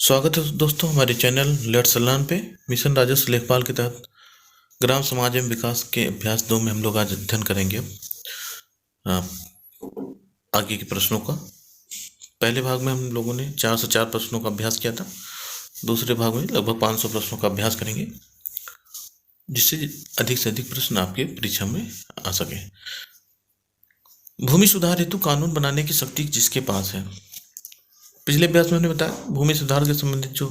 स्वागत है दोस्तों हमारे चैनल लेट्स लर्न पे। मिशन राजस्व लेखपाल के तहत ग्राम समाज एवं विकास के अभ्यास 2 में हम लोग आज अध्ययन करेंगे आ, आगे के प्रश्नों का। पहले भाग में हम लोगों ने 4 से 4 प्रश्नों का अभ्यास किया था। दूसरे भाग में लगभग 500 प्रश्नों का अभ्यास करेंगे, जिससे अधिक से अधिक प्रश्न आपके परीक्षा में आ सके। भूमि सुधार हेतु कानून बनाने की शक्ति जिसके पास है। पिछले अभ्यास में हमने बताया भूमि सुधार के संबंधित जो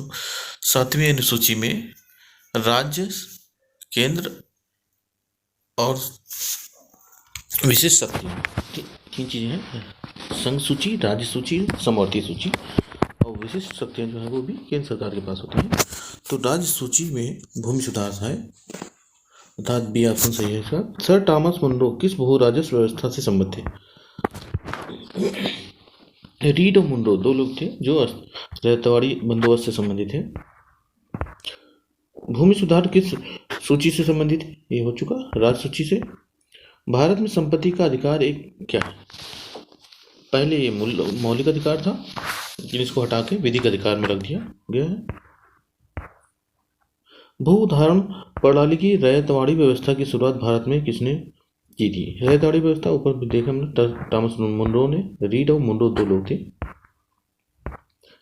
7वीं अनुसूची में राज्य, केंद्र और विशेष शक्तियाँ तीन चीजें हैं। संघ सूची, राज्य सूची, समवर्ती सूची और विशिष्ट शक्तियाँ जो है वो भी केंद्र सरकार के पास होती हैं। तो राज्य सूची में भूमि सुधार है, अर्थात बी ऑप्शन सही है इसका। सर थॉमस मुनरो किस भू राजस्व व्यवस्था से संबद्ध थे? रीड और मुनरो 2 लोग थे जो रैयतवाड़ी बंदोबस्त से संबंधित थे। भूमि सुधार किस सूची से संबंधित है? ये हो चुका राज्य सूची से। भारत में संपत्ति का अधिकार एक क्या है? पहले ये मौलिक अधिकार था, लेकिन इसको हटा के विधिक अधिकार में रख दिया गया है। भू उदाहरण प्रणाली की रैयतवाड़ी व्यवस्था की शुरुआत भारत में किसने की थी? रैयतवाड़ी व्यवस्था ऊपर भी देखा हमने, थॉमस मुनरो ने। रीड और मुनरो 2 लोग थे।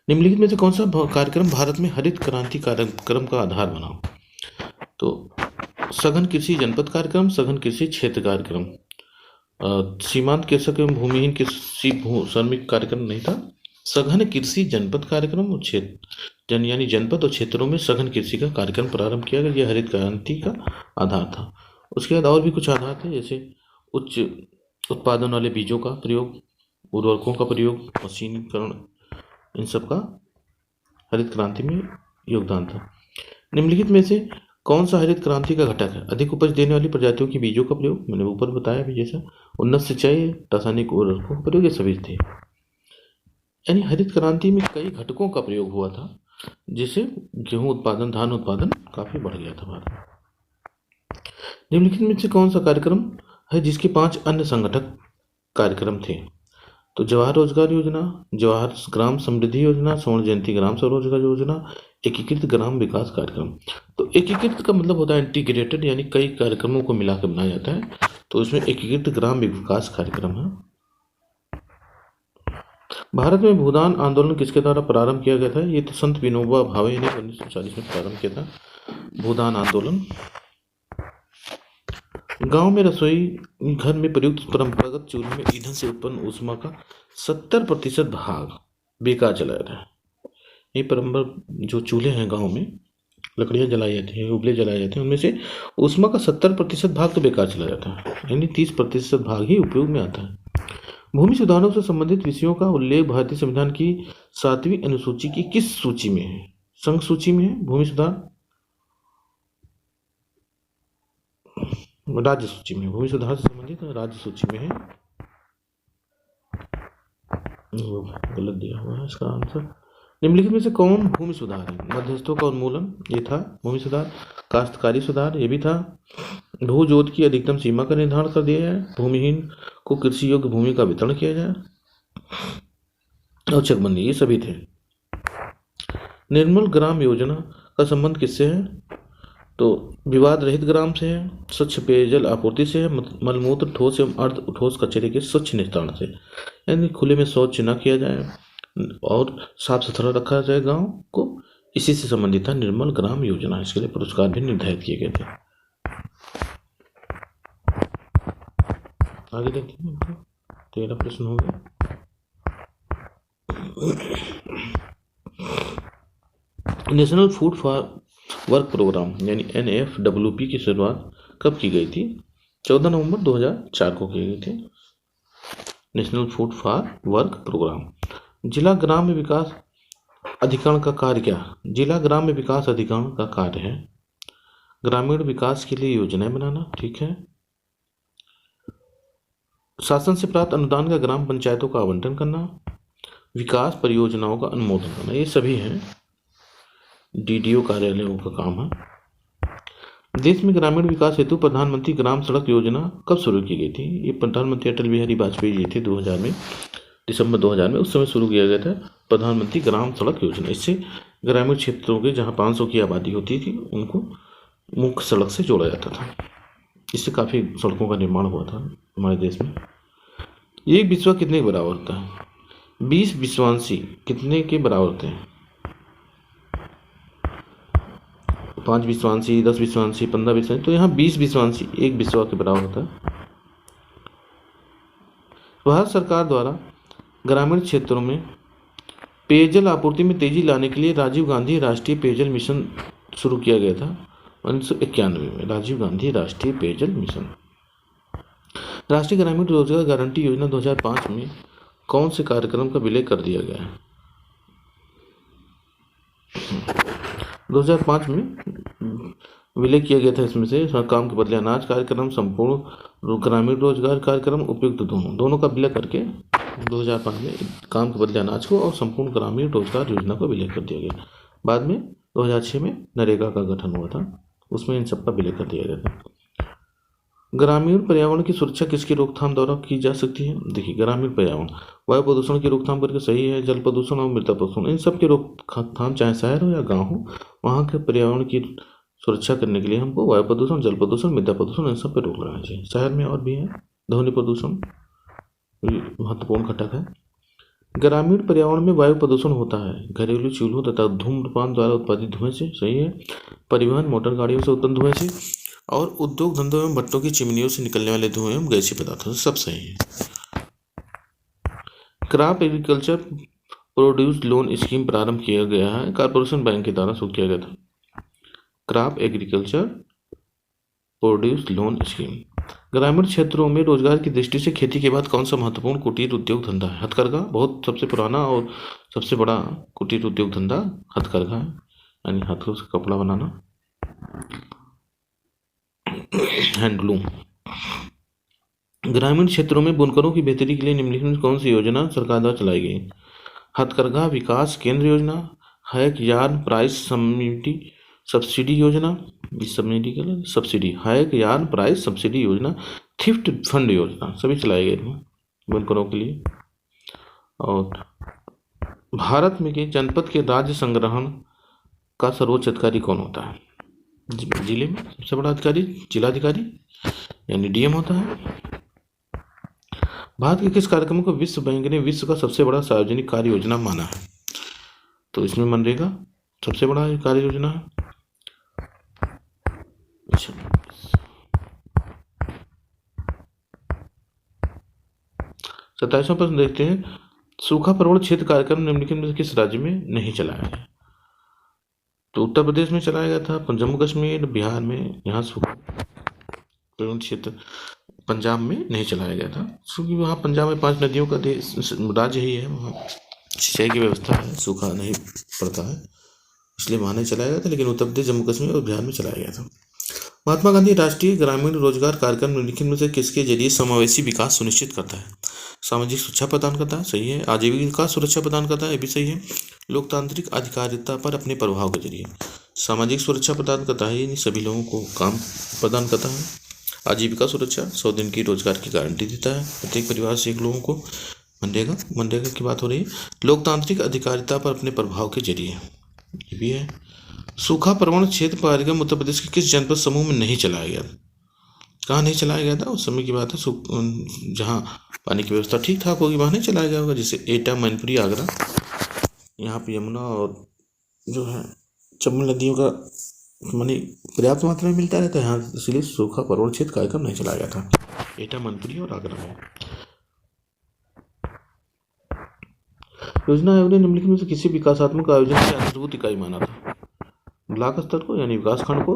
निम्नलिखित में से कौन सा कार्यक्रम भारत में हरित क्रांति कार्यक्रम का आधार बना? तो सघन कृषि जनपद कार्यक्रम, सघन कृषि क्षेत्र कार्यक्रम, सीमांत कृषक एवं भूमिहीन कृषि श्रमिक कार्यक्रम नहीं था। सघन कृषि जनपद कार्यक्रम और क्षेत्र यानी जनपद और क्षेत्रों में सघन कृषि का कार्यक्रम प्रारंभ किया गया। यह हरित क्रांति का आधार था। उसके बाद और भी कुछ आधार थे, जैसे उच्च उत्पादन वाले बीजों का प्रयोग, उर्वरकों का प्रयोग, मशीनीकरण, इन सब का हरित क्रांति में योगदान था। निम्नलिखित में से कौन सा हरित क्रांति का घटक है? अधिक उपज देने वाली प्रजातियों की बीजों का प्रयोग, मैंने ऊपर बताया भी, जैसा उन्नत सिंचाई, रासायनिक उर्वरकों का प्रयोग, ये सभी थे। यानी हरित क्रांति में कई घटकों का प्रयोग हुआ था, जिससे गेहूं उत्पादन, धान उत्पादन काफी बढ़ गया था भारत में। निम्नलिखित में से कौन सा कार्यक्रम है जिसके 5 अन्य संगठक कार्यक्रम थे? तो जवाहर रोजगार योजना, जवाहर ग्राम समृद्धि योजना, स्वर्ण जयंती ग्राम स्वरोजगार योजना, एकीकृत ग्राम विकास कार्यक्रम। तो एकीकृत का मतलब होता है इंटीग्रेटेड, यानी कई कार्यक्रमों को मिलाकर बनाया जाता है। तो इसमें एकीकृत ग्राम विकास कार्यक्रम है। भारत में भूदान आंदोलन किसके द्वारा प्रारंभ किया गया था? ये तो संत विनोबा भावे ने 1940 में प्रारंभ किया था भूदान आंदोलन। गांव में रसोई घर में प्रयुक्त परंपरागत चूल्हे में ईंधन से उत्पन्न ऊष्मा का 70% भाग बेकार चला जाता है। ये परंपरा जो चूल्हे हैं गांव में लकड़ियां जलाई जाती हैं, उपले जलाए जाते हैं, उनमें से ऊष्मा का 70% भाग तो बेकार चला जाता है, यानी 30% भाग ही उपयोग में आता है। भूमि सुधारों से संबंधित विषयों का उल्लेख भारतीय संविधान की 7वीं अनुसूची की किस सूची में है? संघ सूची में है भूमि सुधार, राज्य सूची में। भूमि सुधार से संबंधित राज्य सूची में है। गलत दिया हुआ है इसका आंसर। निम्नलिखित में से कौन भूमि सुधार है? मध्यस्थों का उन्मूलन, ये था भूमि सुधार। काश्तकारी सुधार, ये भी था। भू जोत की अधिकतम सीमा का निर्धारण कर दिया जाए, भूमिहीन को कृषि योग्य भूमि का वितरण किया जाए और चकबंदी, ये सभी थे। निर्मल ग्राम योजना का संबंध किससे है? तो विवाद रहित ग्राम से है, स्वच्छ पेयजल आपूर्ति से है, मलमूत्र, ठोस एवं अर्ध ठोस कचरे के स्वच्छ निस्तारण से, यानी खुले में शौच न किया जाए और साफ सुथरा रखा जाए गांव को, इसी से संबंधित था निर्मल ग्राम योजना। इसके लिए पुरस्कार भी निर्धारित किए गए थे। आगे देखते हैं, 13 प्रश्न हो गए। National food for work program यानी NFWP की शुरुआत कब की गई थी? 14 नवंबर 2004 को की गई थी। National food for work program. जिला ग्राम्य विकास अधिकरण का कार्य क्या? जिला ग्राम्य विकास अधिकरण का कार्य है ग्रामीण विकास के लिए योजनाएं बनाना, ठीक है। शासन से प्राप्त अनुदान का ग्राम पंचायतों का आवंटन करना, विकास परियोजनाओं का अनुमोदन करना, ये सभी हैं DDO कार्यालयों का काम है। देश में ग्रामीण विकास हेतु प्रधानमंत्री ग्राम सड़क योजना कब शुरू की गई थी? ये प्रधानमंत्री अटल बिहारी वाजपेयी जी थे 2000 में, दिसंबर 2000 में, उस समय शुरू किया गया था प्रधानमंत्री ग्राम सड़क योजना। इससे ग्रामीण क्षेत्रों के जहाँ 500 की आबादी होती थी उनको मुख्य सड़क से जोड़ा जाता था। इससे काफ़ी सड़कों का निर्माण हुआ था हमारे देश में। एक बिस्वा कितने के बराबर होता है? 20 विश्वांशी कितने के बराबर होते हैं? 5 विश्वांशी, 10 विश्वांशी, 15 विश्वांशी। तो यहाँ 20 विश्वांशी एक बिस्वा के बराबर होता है। भारत सरकार द्वारा ग्रामीण क्षेत्रों में पेयजल आपूर्ति में तेजी लाने के लिए राजीव गांधी राष्ट्रीय पेयजल मिशन शुरू किया गया था 1991 में। राजीव गांधी राष्ट्रीय पेयजल मिशन। राष्ट्रीय ग्रामीण रोजगार गारंटी योजना 2005 में कौन से कार्यक्रम का विलय कर दिया गया है? 2005 में विलय किया गया था इसमें से काम के बदले अनाज कार्यक्रम, संपूर्ण ग्रामीण रोजगार कार्यक्रम, उपयुक्त दोनों का विलय करके 2005 में काम के बदले अनाज को और संपूर्ण ग्रामीण रोजगार योजना को विलय कर दिया गया। बाद में 2006 में नरेगा का गठन हुआ था, उसमें इन सब का विलय कर दिया गया था। ग्रामीण पर्यावरण की सुरक्षा किसकी रोकथाम द्वारा की जा सकती है? देखिए, ग्रामीण पर्यावरण वायु प्रदूषण की रोकथाम करके सही है, जल प्रदूषण और मृदा प्रदूषण, इन सब की रोकथाम चाहे शहर हो या गांव हो, वहाँ के पर्यावरण की सुरक्षा करने के लिए हमको वायु प्रदूषण, जल प्रदूषण, मृदा प्रदूषण, इन सब पे रोक लगाना चाहिए। शहर में और भी है, ध्वनि प्रदूषण महत्वपूर्ण घटक है। ग्रामीण पर्यावरण में वायु प्रदूषण होता है घरेलू चूल्हों तथा धूम्रपान द्वारा उत्पादित धुएं से, सही है। परिवहन, मोटर गाड़ियों से उत्पन्न धुएं से, और उद्योग धंधों एवं भट्टों की चिमनियों से निकलने वाले धुएं एवं गैसीय पदार्थों से, सब सही है। Crop agriculture produce loan scheme प्रारंभ किया गया है कॉर्पोरेशन बैंक के द्वारा शुरू किया गया था। Crop agriculture produce loan scheme. ग्रामीण क्षेत्रों में रोजगार की दृष्टि से खेती के बाद कौन सा महत्वपूर्ण कुटीर उद्योग धंधा है? हथकरघा बहुत सबसे पुराना और सबसे बड़ा कुटीर उद्योग धंधा हथकरघा है, यानी हाथों से कपड़ा बनाना, हैंडलूम। ग्रामीण क्षेत्रों में बुनकरों की बेहतरी के लिए निम्नलिखित में कौन सी योजना सरकार द्वारा चलाई गई? हथकरघा विकास केंद्र योजना, हैक यार्न प्राइस समिति सब्सिडी योजना, subsidy, hack yarn price subsidy योजना, थ्रिफ्ट फंड योजना, सभी चलाई गई बुनकरों के लिए। और भारत में के जनपद के राज्य संग्रहण का सर्वोच्च अधिकारी कौन होता है? जिले में सबसे बड़ा अधिकारी जिलाधिकारी यानी डीएम होता है। भारत के किस कार्यक्रम को विश्व बैंक ने विश्व का सबसे बड़ा सार्वजनिक कार्य योजना माना है? तो इसमें मनरेगा सबसे बड़ा कार्य योजना है। अच्छा, 27वां प्रश्न देखते हैं। सूखा प्रवण क्षेत्र कार्यक्रम निम्नलिखित में किस राज्य में नहीं चलाया गया? तो उत्तर प्रदेश में चलाया गया था, जम्मू कश्मीर, बिहार में। यहाँ सूखा प्रवण क्षेत्र पंजाब में नहीं चलाया गया था, क्योंकि वहाँ पंजाब में 5 नदियों का राज्य ही है, वहाँ सिंचाई की व्यवस्था है, सूखा नहीं पड़ता है, इसलिए वहाँ नहीं चलाया गया था। लेकिन उत्तर प्रदेश, जम्मू कश्मीर और बिहार में चलाया गया था। महात्मा गांधी राष्ट्रीय ग्रामीण रोजगार कार्यक्रम निम्नलिखित में से किसके जरिए समावेशी विकास सुनिश्चित करता है? सामाजिक सुरक्षा प्रदान करता है, सही है। आजीविका सुरक्षा प्रदान करता है, ये भी सही है। लोकतांत्रिक अधिकारिता पर अपने प्रभाव के जरिए, सामाजिक सुरक्षा प्रदान करता है, यानी सभी लोगों को काम प्रदान करता है। आजीविका सुरक्षा 100 दिन की रोजगार की गारंटी देता है प्रत्येक परिवार से एक लोगों को। मनरेगा की बात हो रही है। लोकतांत्रिक अधिकारिता पर अपने प्रभाव के जरिए, ये भी है। सूखा प्रवण क्षेत्र कार्यक्रम उत्तर प्रदेश के किस जनपद समूह में नहीं चलाया गया? कहाँ नहीं चलाया गया था? उस समय की बात है, जहाँ पानी की व्यवस्था ठीक ठाक होगी वहाँ नहीं चलाया गया होगा, जैसे एटा, मैनपुरी, आगरा। यहाँ पे यमुना और जो है चंबल नदियों का मानी पर्याप्त मात्रा में मिलता रहता है यहाँ, इसलिए सूखा प्रवण क्षेत्र कार्यक्रम नहीं चलाया गया था एटा, मैनपुरी और आगरा में। योजना आयोग ने निम्नलिखित में से किसी विकासात्मक आयोजन की आधारभूत इकाई माना था? ब्लॉक स्तर को यानी विकास खंड को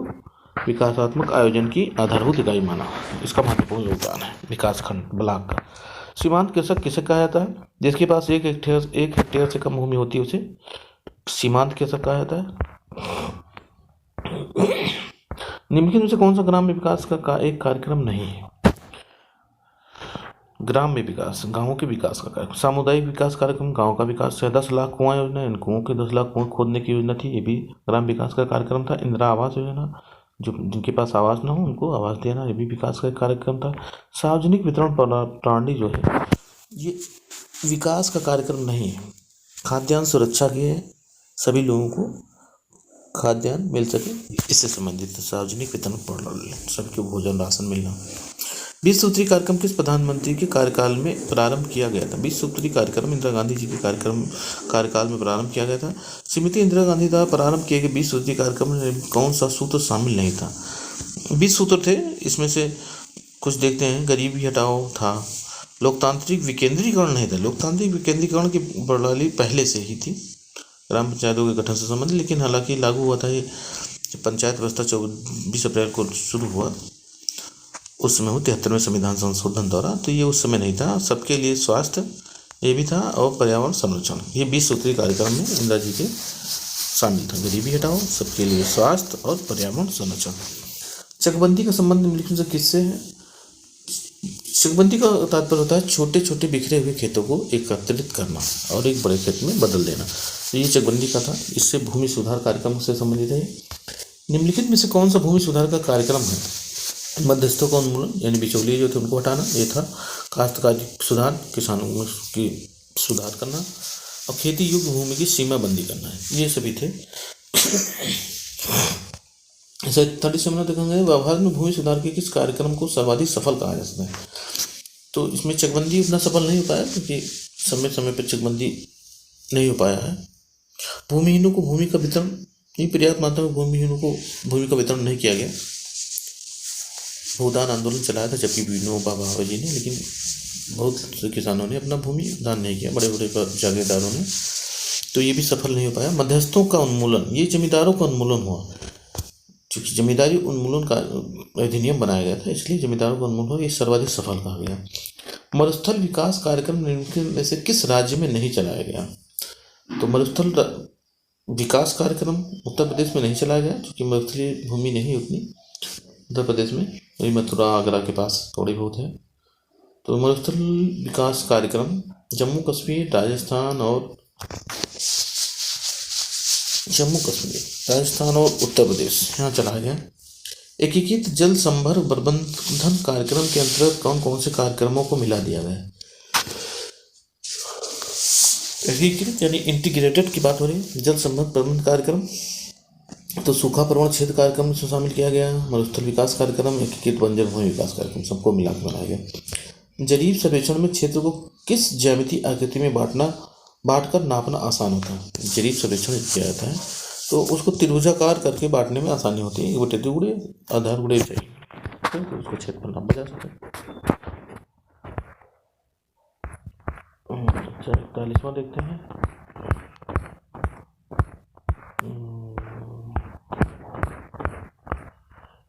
विकासात्मक आयोजन की आधारभूत इकाई माना, इसका महत्वपूर्ण योगदान है विकास खंड ब्लॉक का। सीमांत कृषक किसे कहा जाता है? जिसके पास 1 हेक्टेयर से कम भूमि होती है उसे सीमांत कृषक कहा जाता है। निम्नलिखित में से कौन सा ग्राम में विकास का एक कार्यक्रम नहीं है? ग्राम में विकास, गांवों के विकास का कार्यक्रम। सामुदायिक विकास कार्यक्रम, गांव का विकास है। 10 लाख कुआं योजना, इन कुओं के 10 लाख कुएं खोदने की योजना थी, ये भी ग्राम विकास का कार्यक्रम था। इंदिरा आवास योजना, जो जिनके पास आवास ना हो उनको आवास देना, ये भी विकास का कार्यक्रम था। सार्वजनिक वितरण प्रणाली जो है ये विकास का कार्यक्रम नहीं है। खाद्यान्न सुरक्षा के सभी लोगों को खाद्यान्न मिल सके, इससे संबंधित सार्वजनिक वितरण प्रणाली, सबको भोजन राशन मिलना। 20 सूत्री कार्यक्रम किस प्रधानमंत्री के कार्यकाल में प्रारंभ किया गया था? 20 सूत्री कार्यक्रम इंदिरा गांधी जी के कार्यकाल में प्रारंभ किया गया था। श्रीमती इंदिरा गांधी द्वारा प्रारंभ किए गए 20 सूत्री कार्यक्रम में कौन सा सूत्र शामिल नहीं था? 20 सूत्र थे, इसमें से कुछ देखते हैं। गरीबी हटाओ था, लोकतांत्रिक विकेंद्रीकरण नहीं था, लोकतांत्रिक विकेंद्रीकरण की प्रणाली पहले से ही थी ग्राम पंचायतों के गठन से संबंधित, लेकिन हालांकि लागू हुआ था ये जब पंचायत व्यवस्था 20 अप्रैल को शुरू हुआ, उस समय वो 73वें संविधान संशोधन द्वारा, तो ये उस समय नहीं था। सबके लिए स्वास्थ्य ये भी था, और पर्यावरण संरक्षण, ये 20 सूत्री कार्यक्रम में इंदिरा जी के शामिल था। गरीबी हटाओ, सबके लिए स्वास्थ्य और पर्यावरण संरक्षण। चकबंदी का संबंध निम्नलिखित में से किससे है? चकबंदी का तात्पर्य होता है छोटे छोटे बिखरे हुए खेतों को एकत्रित करना और एक बड़े खेत में बदल देना। तो ये चकबंदी का था, इससे भूमि सुधार कार्यक्रम से संबंधित है। निम्नलिखित में से कौन सा भूमि सुधार का कार्यक्रम है? मध्यस्थों का उन्मूलन, यानी बिचौलिए जो थे उनको हटाना, ये था। काश्तकारी सुधार, किसानों की सुधार करना, और खेती योग्य भूमि की सीमाबंदी करना है, ये सभी थे। ऐसे 37 में देखेंगे, व्यवहार में भूमि सुधार के किस कार्यक्रम को सर्वाधिक सफल कहा जा सकता है? तो इसमें चकबंदी उतना सफल नहीं हो पाया, क्योंकि समय समय पर चकबंदी नहीं हो पाया है। भूमिहीनों को भूमि का वितरण, ये पर्याप्त मात्रा में भूमिहीनों को भूमि का वितरण नहीं किया गया। भूदान आंदोलन चलाया था जबकि विनोबा भावे जी ने, लेकिन बहुत से किसानों ने अपना भूमि दान नहीं किया, बड़े बड़े जागीरदारों ने, तो ये भी सफल नहीं हो पाया। मध्यस्थों का उन्मूलन, ये जमींदारों का उन्मूलन हुआ, क्योंकि जमींदारी उन्मूलन का अधिनियम बनाया गया था, इसलिए जमींदारों का उन्मूलन हुआ, ये सर्वाधिक सफल कहा गया। मरुस्थल विकास कार्यक्रम निम्नलिखित में से किस राज्य में नहीं चलाया गया? तो मरुस्थल विकास कार्यक्रम उत्तर प्रदेश में नहीं चलाया गया, क्योंकि मरुस्थलीय भूमि नहीं उतनी उत्तर प्रदेश में, वही मथुरा आगरा के पास थोड़ी बहुत है। तो मरुस्थल विकास कार्यक्रम जम्मू कश्मीर, राजस्थान और उत्तर प्रदेश यहाँ चलाया गया। एकीकृत जल संभर प्रबंधन कार्यक्रम के अंतर्गत कौन कौन से कार्यक्रमों को मिला दिया गया? एकीकृत यानी इंटीग्रेटेड की बात हो रही है। जल संभर प्रबंधन कार्यक्रम, तो सूखा प्रवण क्षेत्र कार्यक्रम में शामिल किया गया। मरुस्थल विकास कार्यक्रम, एकीकृत बंजर भूमि विकास कार्यक्रम, सबको मिलाकर बनाया गया। जरीब सर्वेक्षण में क्षेत्र को किस ज्यामितीय आकृति में बांटकर नापना आसान होता है? जरीब सर्वेक्षण किया जाता है तो उसको त्रिभुजाकार करके बांटने में आसानी होती है। 1/2 गुणे आधार गुणे चाहिए, तो उसको क्षेत्रफल नापा जा सकता है। 41वां देखते हैं।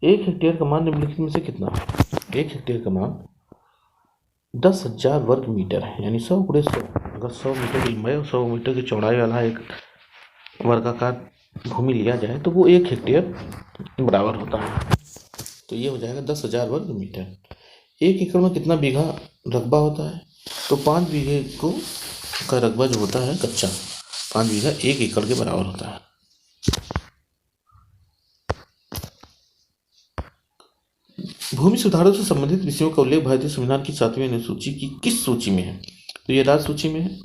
एक हेक्टेयर का मान निम्नलिखित में से कितना? 1 हेक्टेयर का मान 10,000 वर्ग मीटर है, यानी 100 × 100। अगर 100 मीटर की लंबाई और 100 मीटर की चौड़ाई वाला एक वर्गाकार भूमि लिया जाए तो वो 1 हेक्टेयर बराबर होता है। तो ये हो जाएगा 10,000 वर्ग मीटर। 1 एकड़ में कितना बीघा रकबा होता है? तो 5 बीघे का रकबा जो होता है कच्चा, 5 बीघा 1 एकड़ के बराबर होता है। भूमि सुधारों से संबंधित विषयों का उल्लेख भारतीय संविधान की 7वीं अनुसूची की किस सूची में है? तो ये राज्य सूची में है।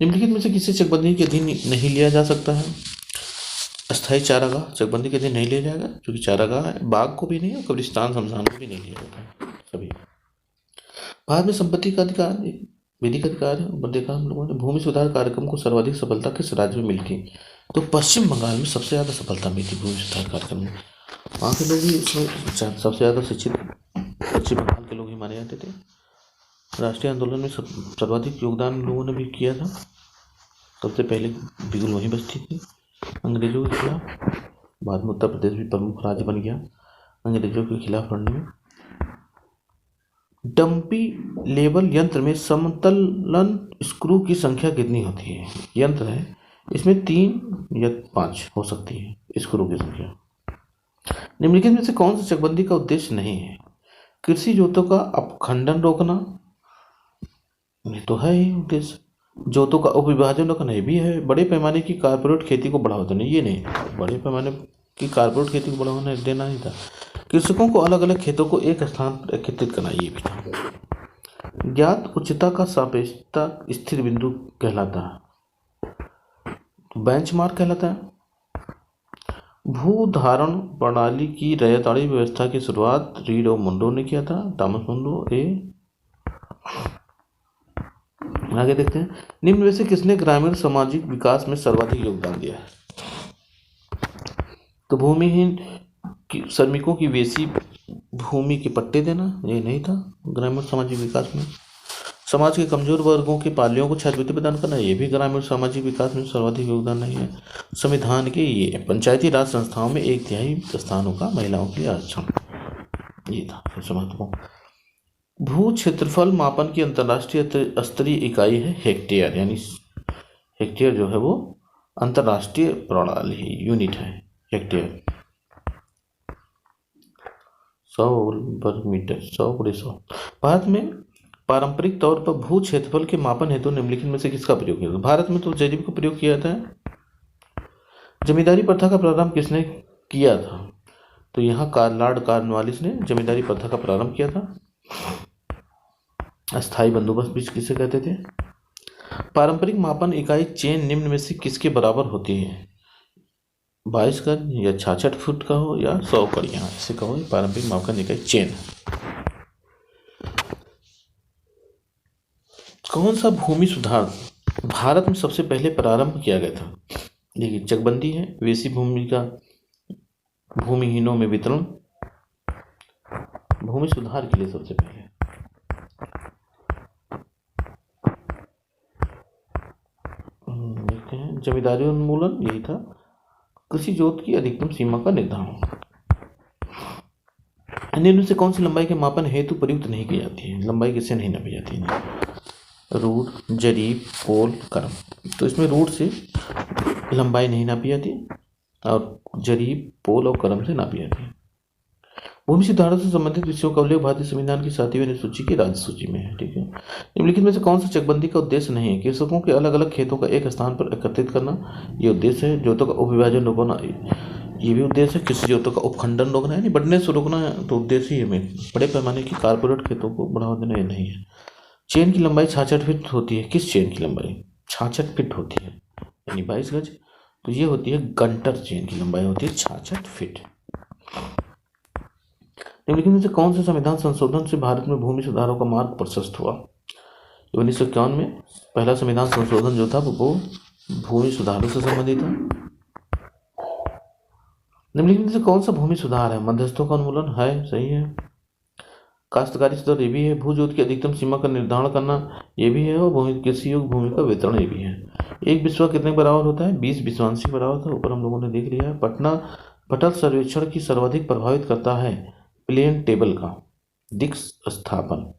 निम्नलिखित में से किसी चकबंदी के अधीन नहीं लिया जा सकता है? अस्थायी चारागाह चकबंदी के अधीन नहीं लिया जाएगा, क्योंकि चारागाह है। बाघ को भी नहीं और कब्रिस्तान शमशान को भी नहीं लिया जाता सभी। भारत में संपत्ति का अधिकार विधिक अधिकार है। ऊपर देखा हम लोगों ने। भूमि सुधार कार्यक्रम को सर्वाधिक सफलता किस राज्य में मिली थी? तो पश्चिम बंगाल में सबसे ज़्यादा सफलता मिली थी भूमि सुधार कार्यक्रम में। वहाँ के लोग ही उसमें सबसे ज़्यादा शिक्षित पश्चिम बंगाल के लोग ही माने जाते थे। राष्ट्रीय आंदोलन में सर्वाधिक योगदान लोगों ने भी किया था। सबसे पहले बिगुल वहीं बस्ती थी अंग्रेजों के खिलाफ। बाद में उत्तर प्रदेश भी प्रमुख राज्य बन गया अंग्रेजों के खिलाफ लड़ने में। डंपी लेवल यंत्र में समतलन स्क्रू की संख्या कितनी होती है? यंत्र है, इसमें 3 या 5 हो सकती है स्क्रू की संख्या। निम्नलिखित में से कौन सा चकबंदी का उद्देश्य नहीं है? कृषि जोतों का अपखंडन रोकना, ये तो है ही उद्देश्य। जोतों का उपविभाजन रोकना, ये भी है। बड़े पैमाने की कारपोरेट खेती को बढ़ावा देना, ये नहीं। बड़े पैमाने की कारपोरेट खेती को बढ़ावा देना ही था। कृषकों को अलग अलग खेतों को एक स्थान पर एकत्रित करना, ये भी था। ज्ञात उच्चता का सापेक्षता स्थिर बिंदु कहलाता है। बेंचमार्क कहलाता है। भूधारण प्रणाली की रैयताड़ी व्यवस्था की शुरुआत रीड और मुंडो ने किया था, थॉमस मुंडो। आगे देखते हैं, निम्न में से किसने ग्रामीण सामाजिक विकास में सर्वाधिक योगदान दिया है? तो भूमिहीन श्रमिकों की वैसी भूमि के पट्टे देना, ये नहीं था ग्रामीण सामाजिक विकास में। समाज के कमजोर वर्गों के पालियों को छात्रवृत्ति प्रदान करना, ये भी ग्रामीण सामाजिक विकास में सर्वाधिक योगदान नहीं है। संविधान के ये पंचायती राज संस्थाओं में 1/3 स्थानों का महिलाओं के लिए आरक्षण, ये था सबसे महत्वपूर्ण। भू क्षेत्रफल मापन की अंतर्राष्ट्रीय स्तरीय इकाई है हेक्टेयर, यानी हेक्टेयर जो है वो अंतर्राष्ट्रीय प्रणाली है, यूनिट है हेक्टेयर। 100 वर्ग मीटर, 100 × 100। भारत में पारंपरिक तौर पर भू क्षेत्रफल के मापन हेतु निम्नलिखित में से किसका प्रयोग किया? भारत में तो जेडीपी का प्रयोग किया जाता है। जमींदारी प्रथा का प्रारंभ किसने किया था? तो यहाँ लॉर्ड कॉर्नवालिस ने जमींदारी प्रथा का प्रारंभ किया था। अस्थायी बंदोबस्त भी किसे कहते थे? पारंपरिक मापन इकाई चेन निम्न में से किसके बराबर होती है? 22 गज या 66 फुट का हो या 100 कड़ियाँ, ऐसे कहो। पारंपरिक मापन इकाई चेन। कौन सा भूमि सुधार भारत में सबसे पहले प्रारंभ किया गया था? देखिए, चकबंदी है, वैसी भूमि का भूमिहीनों में वितरण, भूमि सुधार के लिए सबसे पहले। देखते हैं, जमींदारी उन्मूलन, यही था। कृषि जोत की अधिकतम सीमा का निर्धारण। निम्न से कौन सी लंबाई के मापन हेतु प्रयुक्त नहीं की जाती है? लंबाई किससे नहीं नापी जाती है? रूट, जरीब, पोल, क्रम। तो इसमें रूट से लंबाई नहीं नापी जाती और जरीब, पोल और क्रम से नापी जाती है। भूमि सुधार से संबंधित विषयों का उल्लेख भारतीय संविधान की 7वीं अनुसूची की राज्य सूची में है। ठीक है। निम्नलिखित में से कौन सा चकबंदी का उद्देश्य नहीं है? कृषकों के अलग अलग खेतों का एक स्थान पर एकत्रित करना, ये उद्देश्य है। जोतों का उपविभाजन रोकना, ये भी उद्देश्य है। कृषि जोतों का उपखंडन रोकना, यानी बढ़ने से रोकना है, तो उद्देश्य ही में बड़े पैमाने की कारपोरेट खेतों को बढ़ावा देना, ये नहीं है। चेन की लंबाई 66 फीट होती है। किस चेन की लंबाई 66 फीट होती है, यानी 22 गज? तो ये होती है गंटर चेन की लंबाई होती है 66 फीट। निम्नलिखित में से कौन से संविधान संशोधन से भारत में भूमि सुधारों का मार्ग प्रशस्त हुआ? 1951 में पहला संविधान संशोधन जो था वो भूमि सुधारों से संबंधित था। निम्नलिखित में से कौन सा भूमि सुधार है? मध्यस्थों का उन्मूलन है, सही है। काश्तकारी सुधार, ये भी है। भू जोत की अधिकतम सीमा का निर्धारण करना, ये भी है। और भूमि कृषि योग्य भूमि का वितरण, ये भी है। एक बिस्वा कितने बराबर होता है? 20 बिस्वांशी बराबर था, ऊपर हम लोगों ने देख लिया है। पटल सर्वेक्षण की सर्वाधिक प्रभावित करता है प्लेन टेबल का दिक् स्थापन।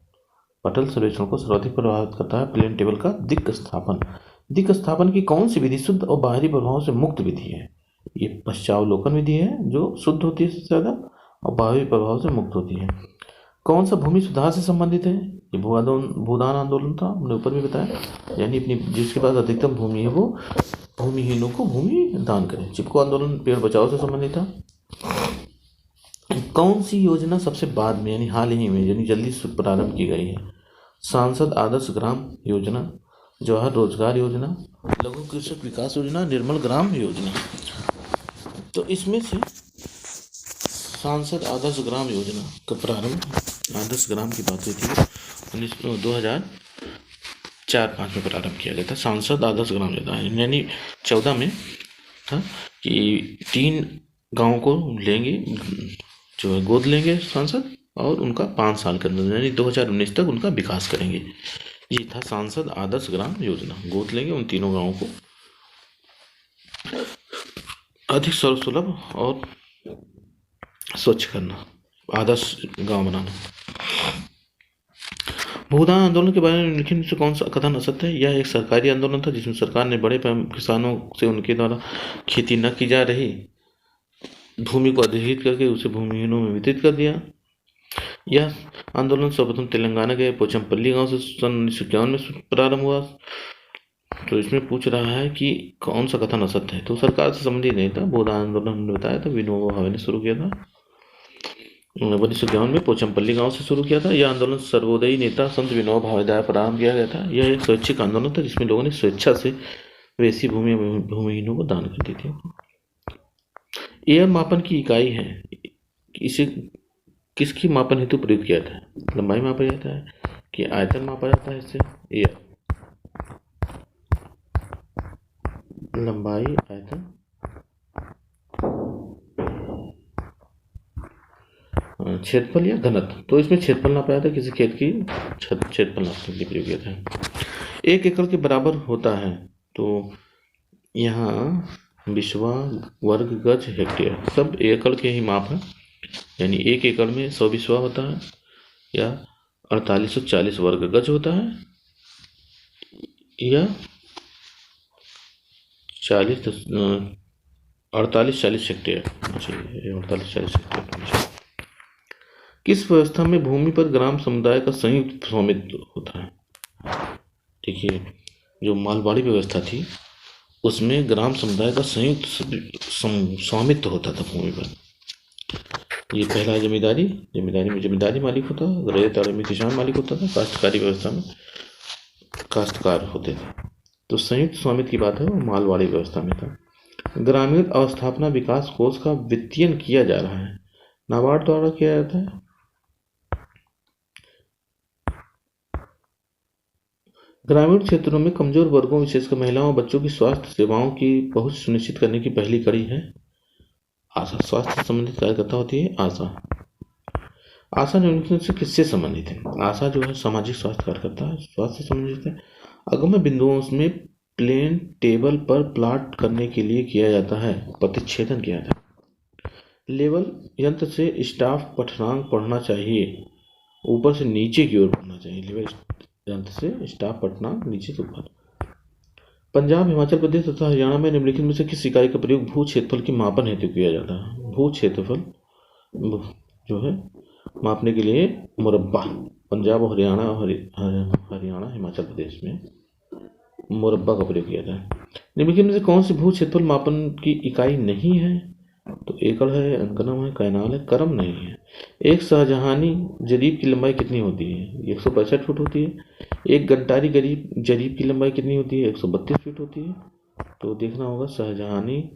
पटल सर्वेक्षण को सर्वाधिक प्रभावित करता है प्लेन टेबल का दिक् स्थापन। दिक् स्थापन की कौन सी विधि शुद्ध और बाहरी प्रभाव से मुक्त विधि है? ये पश्चावलोकन विधि है, जो शुद्ध होती है सबसे ज़्यादा और बाहरी प्रभाव से मुक्त होती है। कौन सा भूमि सुधार से संबंधित है? ये भूदान आंदोलन था, हमने ऊपर भी बताया। यानी अपनी जिसके पास अधिकतम भूमि है वो भूमिहीनों को भूमि दान करें। चिपको आंदोलन पेड़ बचाओ से संबंधित था। कौन सी योजना सबसे बाद में, यानी हाल ही में, यानी जल्दी से प्रारंभ की गई है? सांसद आदर्श ग्राम योजना, जवाहर रोजगार योजना, लघु कृषक विकास योजना, निर्मल ग्राम योजना। तो इसमें से सांसद आदर्श ग्राम योजना का प्रारंभ, आदर्श ग्राम की बात हुई थी 2004-05 में प्रारंभ किया गया था। सांसद आदर्श ग्राम योजना, यानी 14 में था कि 3 गाँव को लेंगे, जो है गोद लेंगे सांसद, और उनका 5 साल के अंदर यानी 2019 तक उनका विकास करेंगे। ये था सांसद आदर्श ग्राम योजना। गोद लेंगे उन तीनों गाँवों को, अधिक सर्वसुलभ और स्वच्छ करना, आदर्श गांव बनाना। भूदान आंदोलन के बारे में निम्नलिखित से कौन सा कथन असत्य है? यह एक सरकारी आंदोलन था जिसमें सरकार ने बड़े किसानों से उनके द्वारा खेती न की जा रही भूमि को अधिग्रहित करके उसे भूमिहीनों में वितरित कर दिया। यह आंदोलन सर्वप्रथम तेलंगाना के पोचमपल्ली गांव से सन 1951 में प्रारंभ हुआ। तो इसमें पूछ रहा है कि कौन सा कथन असत्य है? तो सरकार से संबंधित नहीं था। भूदान आंदोलन हमने बताया था, विनोबा भावे ने शुरू किया था 1951 में पोचमपल्ली गांव से शुरू किया था। यह आंदोलन सर्वोदयी नेता संत विनोबा भावे द्वारा प्रारंभ किया गया था। यह एक स्वैच्छिक आंदोलन था जिसमें लोगों ने स्वेच्छा से वे ऐसी भूमिहीनों को दान करती थी। एयर मापन की इकाई है, इसे किसकी मापन हेतु प्रयोग किया जाता है? लंबाई मापा जाता है कि आयतन मापा जाता है इससे? एयर लंबाई, आयतन, क्षेत्रफल या घनत्व। तो इसमें क्षेत्रफल नापा जाता है, किसी खेत की क्षेत्रफल नापने के लिए प्रयोग किया जाता है। 1 एकड़ के बराबर होता है, तो यहाँ बिस्वा, वर्ग, गज, हेक्टेयर सब एकड़ के ही माप है। यानी 1 एकड़ में 100 बिस्वा होता है या 4840 वर्ग गज होता है या 48-40 हेक्टेयर। 48-40 हेक्टेयर। किस व्यवस्था में भूमि पर ग्राम समुदाय का संयुक्त स्वामित्व होता है? देखिए, जो मालवाड़ी व्यवस्था थी उसमें ग्राम समुदाय का संयुक्त स्वामित्व होता था भूमि पर। ये पहला जमींदारी में जमींदारी मालिक होता है, रैयत में किसान मालिक होता था, काश्तकारी व्यवस्था में काश्तकार होते थे। तो संयुक्त स्वामित्व की बात है वो मालवाड़ी व्यवस्था में था। ग्रामीण अवस्थापना विकास कोष का वित्तीयन किया जा रहा है, नाबार्ड द्वारा किया जाता है। ग्रामीण क्षेत्रों में कमजोर वर्गों विशेषकर महिलाओं और बच्चों की स्वास्थ्य सेवाओं की पहुंच सुनिश्चित करने की पहली कड़ी है आशा। स्वास्थ्य से संबंधित कार्यकर्ता होती है आशा। आशा निम्नलिखित से किससे संबंधित है? आशा जो है सामाजिक स्वास्थ्य कार्यकर्ता है, स्वास्थ्य से संबंधित है। अगम्य बिंदुओं में प्लेन टेबल पर प्लॉट करने के लिए किया जाता है प्रतिच्छेदन किया जाता है। लेवल यंत्र से स्टाफ पठनांक पढ़ना चाहिए, ऊपर से नीचे की ओर पढ़ना चाहिए। लेवल यंत्र से स्टाफ पठनांक नीचे से ऊपर। पंजाब, हिमाचल प्रदेश तथा हरियाणा में निम्नलिखित में से किस इकाई का प्रयोग भू क्षेत्रफल की मापन हेतु किया जाता है? भू क्षेत्रफल जो है मापने के लिए मुरब्बा। पंजाब और हरियाणा हिमाचल प्रदेश में मुरब्बा का प्रयोग किया जाता है। निम्नलिखित में से कौन सी भू क्षेत्रफल मापन की इकाई नहीं है? तो एकड़ है, अंकनम है, कैनाल है, करम नहीं है। एक शाहजहानी जरीब की लंबाई कितनी होती है? 165 फुट होती है। एक घंटारी जरीब की लंबाई कितनी होती है? 132 फीट होती है। तो देखना होगा शाहजहानी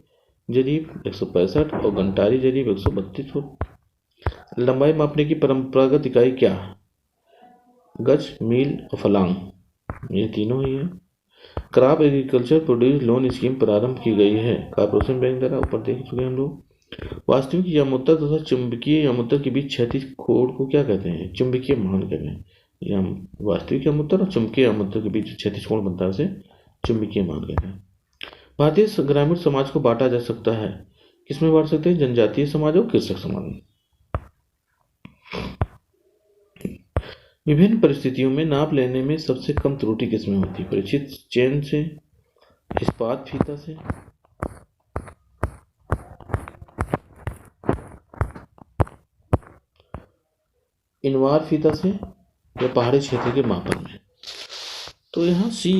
जरीब 165 और घंटारी जरीब 132 फुट। लंबाई मापने की परंपरागत इकाई क्या है? गज, मील और फलांग, ये तीनों ही है। Crop agriculture produce loan scheme प्रारंभ की गई है कॉर्पोरेशन बैंक द्वारा, ऊपर देख चुके हैं हम लोग। वास्तविक यामोत्तर तथा चुंबकीय यामोत्तर के बीच क्षैतिज कोण को क्या कहते हैं? चुंबकीय मान कहते हैं। या वास्तविक यामोत्तर और चुंबकीय यामोत्तर के बीच क्षैतिज कोण बनता है, उसे चुंबकीय मान कहते हैं। भारतीय ग्रामीण समाज को बांटा जा सकता है, किसमें बांट सकते हैं? जनजातीय समाज और कृषक समाज में। विभिन्न परिस्थितियों में नाप लेने में सबसे कम त्रुटि किसमें होती है? परिचित चेन से, इस्पात फीता से, इनवार फीता से या पहाड़ी क्षेत्र के मापन में? तो यहाँ सी,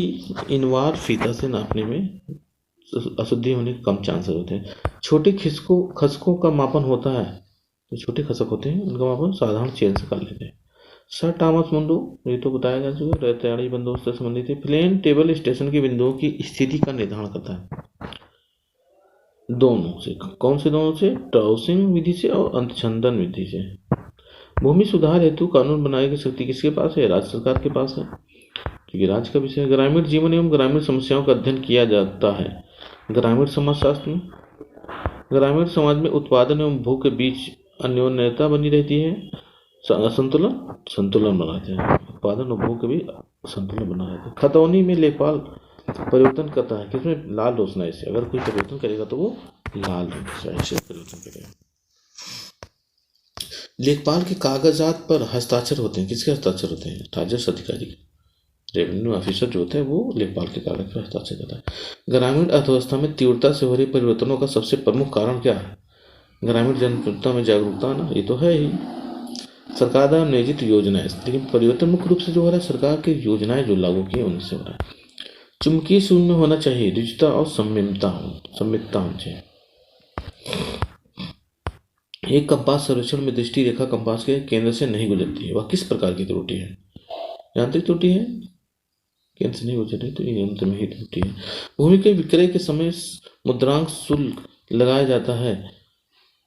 इनवार फीता से नापने में अशुद्धि होने के कम चांसेस होते हैं। छोटे खसकों का मापन होता है, तो छोटे खसक होते हैं उनका मापन साधारण चेन से कर लेते हैं। सर टॉमस मुंडो, ये तो बताया जा चुका है, रैताड़ी बंदोबस्त से संबंधित है। प्लेन टेबल स्टेशन के बिंदुओं की स्थिति का निर्धारण करता है दोनों से। कौन से दोनों से? टाउसिंग विधि से और अंतछंदन विधि से। भूमि सुधार हेतु कानून बनाने की शक्ति किसके पास है? राज्य सरकार के पास है, क्योंकि राज्य का विषय है। ग्रामीण जीवन एवं ग्रामीण समस्याओं का अध्ययन किया जाता है ग्रामीण समाजशास्त्र में। ग्रामीण समाज में उत्पादन एवं भूख के बीच अन्योन्यता बनी रहती है, संतुलन बनाते हैं। उत्पादन और भूख के बीच संतुलन बना रहता है। खतौनी में लेखपाल परिवर्तन करता है, किसमें? लाल रोशनाई से। अगर कोई परिवर्तन करेगा तो वो लाल रोशनाई से परिवर्तन करेगा। लेखपाल के कागजात पर हस्ताक्षर होते हैं, किसके हस्ताक्षर होते हैं? राजस्व अधिकारी, रेवेन्यू ऑफिसर जो होते हैं वो लेखपाल के कागज पर हस्ताक्षर करता है। ग्रामीण अर्थव्यवस्था में तीव्रता से हो रही परिवर्तनों का सबसे प्रमुख कारण क्या है? ग्रामीण जनता में जागरूकता ना, ये तो है ही। सरकार द्वारा नियोजित योजनाएं, लेकिन परिवर्तन मुख्य रूप से जो हो रहा है सरकार की योजनाएं जो लागू की उनसे हो रहा है। चुंबकीय शून्य में होना चाहिए, रुचिता और संमितता होनी चाहिए। एक कंपास सर्वेक्षण में दृष्टि रेखा कंपास के केंद्र से नहीं गुजरती है, वह किस प्रकार की त्रुटि है? यांत्रिक त्रुटि है कैंसिल नहीं हो जाती तो ये अंत में ही टूटती है। भूमि के विक्रय के समय मुद्रांक शुल्क लगाया जाता है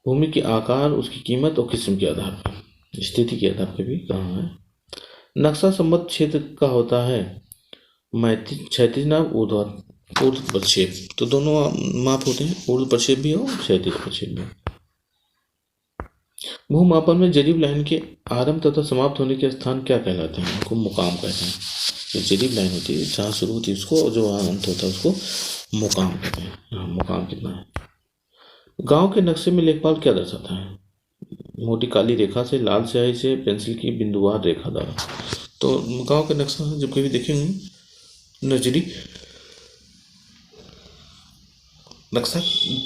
भूमि के आकार, उसकी कीमत और किस्म के आधार पर, स्थिति के आधार पर भी कहा है। नक्शा संबद्ध क्षेत्र का होता है क्षैतिज नाप, ऊर्ध्व प्रक्षेप। तो दोनों माप होते हैं, ऊर्ध्व प्रक्षेप भी और क्षैतिज प्रक्षेप भी। भूमापन में जरीब लाइन के आरंभ तथा समाप्त होने के स्थान क्या कहलाते हैं? उनको मुकाम कहते हैं। जो जरीब लाइन होती है जहाँ शुरू होती है उसको, और जो वहाँ अंत होता है उसको मुकाम कहते हैं। हाँ, मुकाम कितना है? गांव के नक्शे में लेखपाल क्या दर्शाता है? मोटी काली रेखा से, लाल स्याही से, पेंसिल की बिंदुवार रेखा द्वारा। तो गांव के नक्शा जब कभी देखेंगे नजरी नक्शा,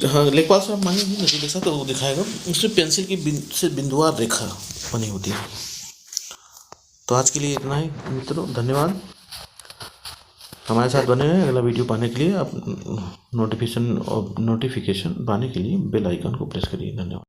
हाँ लेखपाल साहब मांगेंगे नजरी नक्शा तो वो दिखाएगा, उसमें पेंसिल की से बिंदुवार रेखा बनी होती है। तो आज के लिए इतना ही मित्रों, धन्यवाद। हमारे साथ बने हैं। अगला वीडियो पाने के लिए आप नोटिफिकेशन पाने के लिए बेल आइकन को प्रेस करिए। धन्यवाद।